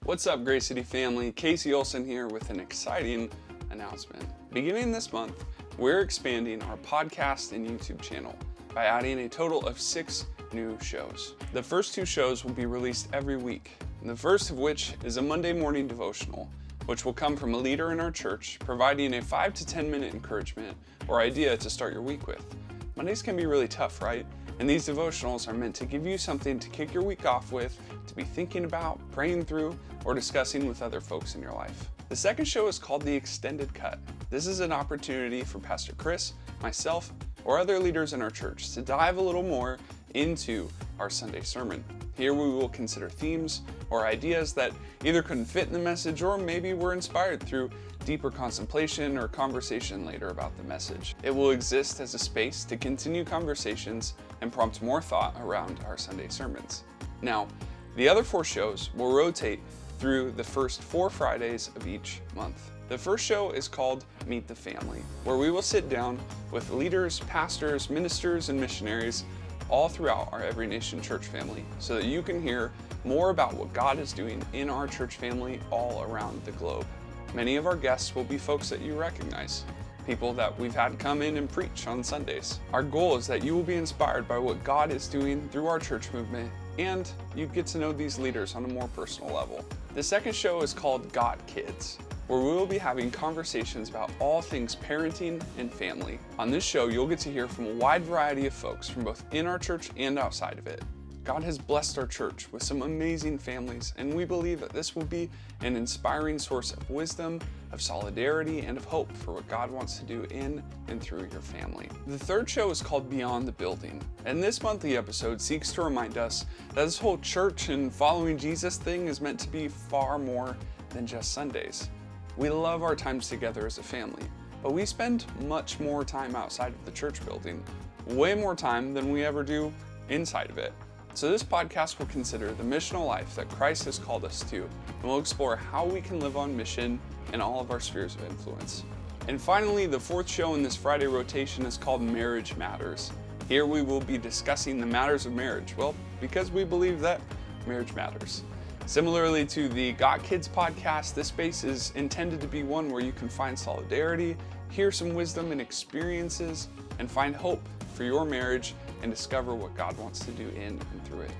What's up, Grace City family? Casey Olson here with an exciting announcement. Beginning this month, we're expanding our podcast and YouTube channel by adding a total of 6 new shows. The first 2 shows will be released every week. The first of which is a Monday morning devotional, which will come from a leader in our church, providing a 5 to 10 minute encouragement or idea to start your week with. Mondays can be really tough, right? And these devotionals are meant to give you something to kick your week off with, to be thinking about, praying through, or discussing with other folks in your life. The second show is called The Extended Cut. This is an opportunity for Pastor Chris, myself, or other leaders in our church to dive a little more into our Sunday sermon. Here we will consider themes or ideas that either couldn't fit in the message or maybe were inspired through deeper contemplation or conversation later about the message. It will exist as a space to continue conversations and prompt more thought around our Sunday sermons. Now, the other 4 shows will rotate through the first 4 Fridays of each month. The first show is called Meet the Family, where we will sit down with leaders, pastors, ministers, and missionaries all throughout our Every Nation church family so that you can hear more about what God is doing in our church family all around the globe. Many of our guests will be folks that you recognize, people that we've had come in and preach on Sundays. Our goal is that you will be inspired by what God is doing through our church movement, and you get to know these leaders on a more personal level. The second show is called Got Kids, where we will be having conversations about all things parenting and family. On this show, you'll get to hear from a wide variety of folks from both in our church and outside of it. God has blessed our church with some amazing families, and we believe that this will be an inspiring source of wisdom, of solidarity, and of hope for what God wants to do in and through your family. The third show is called Beyond the Building, and this monthly episode seeks to remind us that this whole church and following Jesus thing is meant to be far more than just Sundays. We love our times together as a family, but we spend much more time outside of the church building, way more time than we ever do inside of it. So this podcast will consider the missional life that Christ has called us to, and we'll explore how we can live on mission in all of our spheres of influence. And finally, the 4th show in this Friday rotation is called Marriage Matters. Here we will be discussing the matters of marriage, well, because we believe that marriage matters. Similarly to the Got Kids podcast, this space is intended to be one where you can find solidarity, hear some wisdom and experiences, and find hope for your marriage and discover what God wants to do in and through it.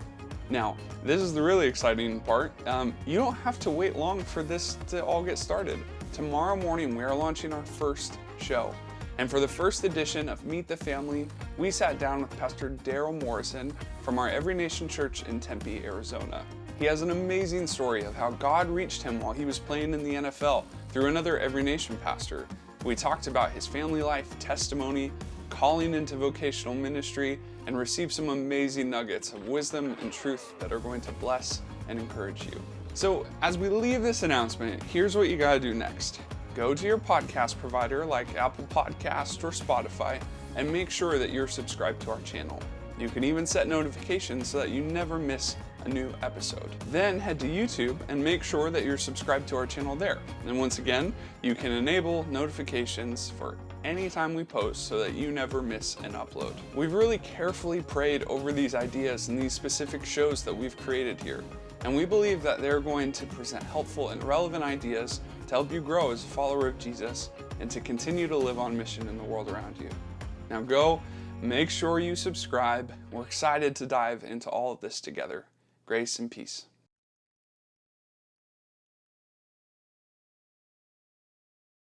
Now, this is the really exciting part. You don't have to wait long for this to all get started. Tomorrow morning, we are launching our first show. And for the first edition of Meet the Family, we sat down with Pastor Daryl Morrison from our Every Nation Church in Tempe, Arizona. He has an amazing story of how God reached him while he was playing in the NFL through another Every Nation pastor. We talked about his family life, testimony, calling into vocational ministry, and received some amazing nuggets of wisdom and truth that are going to bless and encourage you. So as we leave this announcement, here's what you gotta do next. Go to your podcast provider like Apple Podcasts or Spotify and make sure that you're subscribed to our channel. You can even set notifications so that you never miss a new episode. Then head to YouTube and make sure that you're subscribed to our channel there. And once again, you can enable notifications for anytime we post so that you never miss an upload. We've really carefully prayed over these ideas and these specific shows that we've created here. And we believe that they're going to present helpful and relevant ideas to help you grow as a follower of Jesus and to continue to live on mission in the world around you. Now go, make sure you subscribe. We're excited to dive into all of this together. Grace and peace.